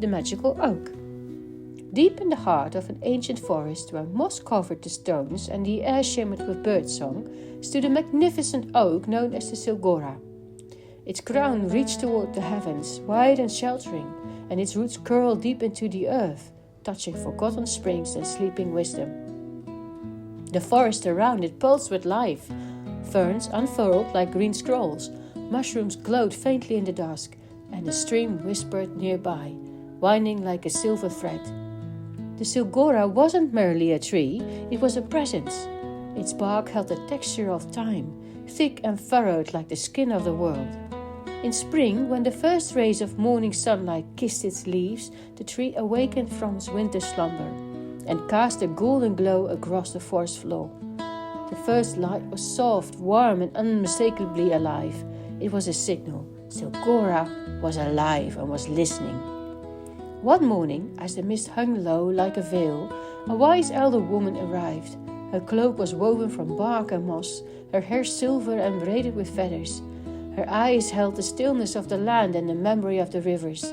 the magical oak. Deep in the heart of an ancient forest where moss covered the stones and the air shimmered with birdsong, stood a magnificent oak known as the Sylgora. Its crown reached toward the heavens, wide and sheltering, and its roots curled deep into the earth, touching forgotten springs and sleeping wisdom. The forest around it pulsed with life. Ferns unfurled like green scrolls, mushrooms glowed faintly in the dusk, and a stream whispered nearby, winding like a silver thread. The Sylgora wasn't merely a tree, it was a presence. Its bark held the texture of time, thick and furrowed like the skin of the world. In spring, when the first rays of morning sunlight kissed its leaves, the tree awakened from its winter slumber and cast a golden glow across the forest floor. The first light was soft, warm, and unmistakably alive. It was a signal. Sylgora was alive and was listening. One morning, as the mist hung low like a veil, a wise elder woman arrived. Her cloak was woven from bark and moss, her hair silver and braided with feathers. Her eyes held the stillness of the land and the memory of the rivers.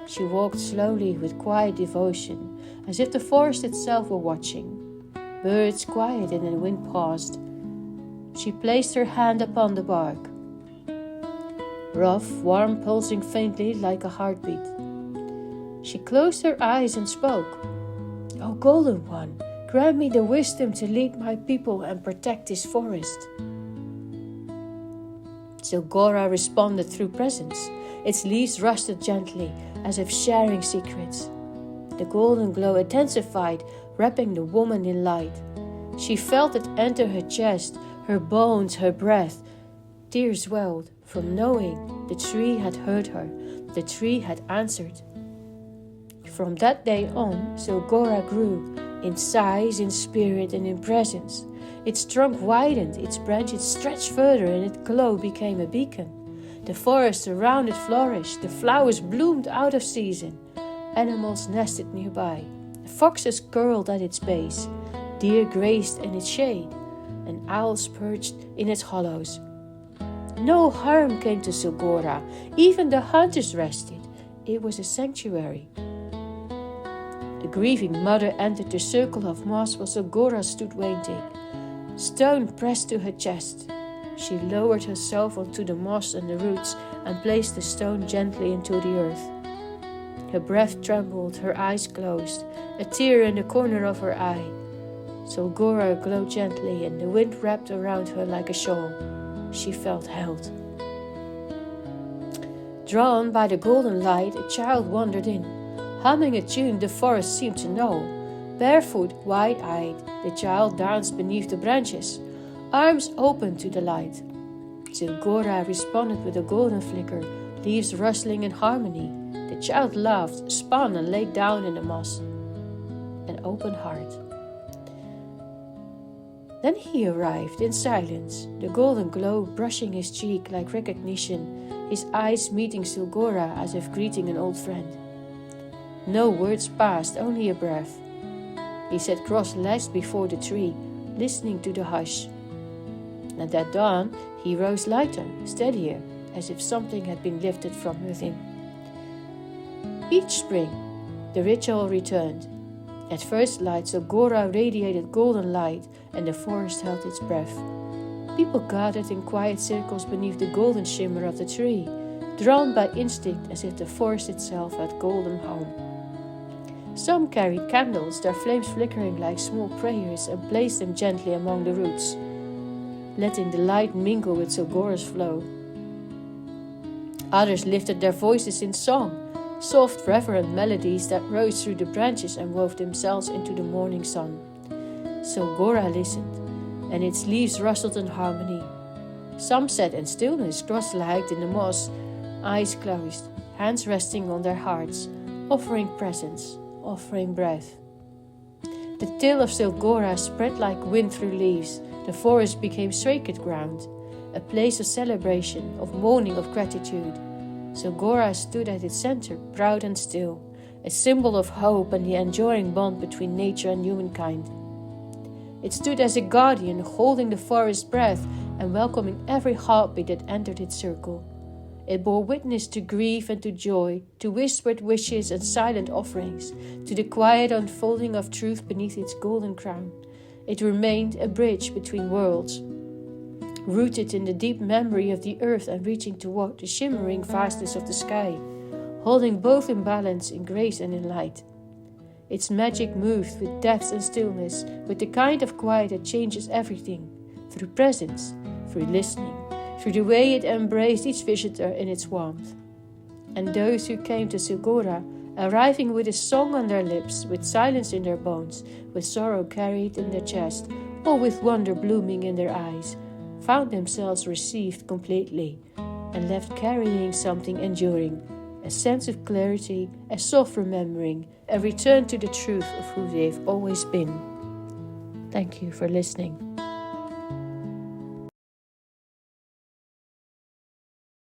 She walked slowly with quiet devotion, as if the forest itself were watching. Birds quieted and the wind paused. She placed her hand upon the bark. Rough, warm, pulsing faintly like a heartbeat. She closed her eyes and spoke. "O Golden One, grant me the wisdom to lead my people and protect this forest." Sylgora responded through presence. Its leaves rustled gently, as if sharing secrets. The golden glow intensified, wrapping the woman in light. She felt it enter her chest, her bones, her breath. Tears welled from knowing the tree had heard her, the tree had answered. From that day on, Sylgora grew, in size, in spirit, and in presence. Its trunk widened, its branches stretched further, and its glow became a beacon. The forest around it flourished, the flowers bloomed out of season. Animals nested nearby. Foxes curled at its base, deer grazed in its shade, and owls perched in its hollows. No harm came to Sylgora, even the hunters rested. It was a sanctuary. The grieving mother entered the circle of moss while Sylgora stood waiting, stone pressed to her chest. She lowered herself onto the moss and the roots and placed the stone gently into the earth. Her breath trembled, her eyes closed, a tear in the corner of her eye. Sylgora glowed gently, and the wind wrapped around her like a shawl. She felt held. Drawn by the golden light, a child wandered in. Humming a tune the forest seemed to know. Barefoot, wide-eyed, the child danced beneath the branches, arms open to the light. Sylgora responded with a golden flicker, leaves rustling in harmony. The child laughed, spun, and lay down in the moss, an open heart. Then he arrived in silence, the golden glow brushing his cheek like recognition, his eyes meeting Sylgora as if greeting an old friend. No words passed, only a breath. He sat cross-legged before the tree, listening to the hush. And at dawn, he rose lighter, steadier, as if something had been lifted from within. Each spring, the ritual returned. At first light, Sylgora radiated golden light, and the forest held its breath. People gathered in quiet circles beneath the golden shimmer of the tree, drawn by instinct as if the forest itself had golden home. Some carried candles, their flames flickering like small prayers, and placed them gently among the roots, letting the light mingle with Sylgora's flow. Others lifted their voices in song, soft reverent melodies that rose through the branches and wove themselves into the morning sun. Sylgora listened, and its leaves rustled in harmony. Some sat in stillness, cross-legged in the moss, eyes closed, hands resting on their hearts, offering presence, offering breath. The tale of Sylgora spread like wind through leaves. The forest became sacred ground, a place of celebration, of mourning, of gratitude. Sylgora stood at its center, proud and still, a symbol of hope and the enduring bond between nature and humankind. It stood as a guardian, holding the forest's breath and welcoming every heartbeat that entered its circle. It bore witness to grief and to joy, to whispered wishes and silent offerings, to the quiet unfolding of truth beneath its golden crown. It remained a bridge between worlds, rooted in the deep memory of the earth and reaching toward the shimmering vastness of the sky, holding both in balance in grace and in light. Its magic moved with depth and stillness, with the kind of quiet that changes everything, through presence, through listening, through the way it embraced each visitor in its warmth. And those who came to Sylgora, arriving with a song on their lips, with silence in their bones, with sorrow carried in their chest, or with wonder blooming in their eyes, found themselves received completely, and left carrying something enduring, a sense of clarity, a soft remembering, a return to the truth of who they've always been. Thank you for listening.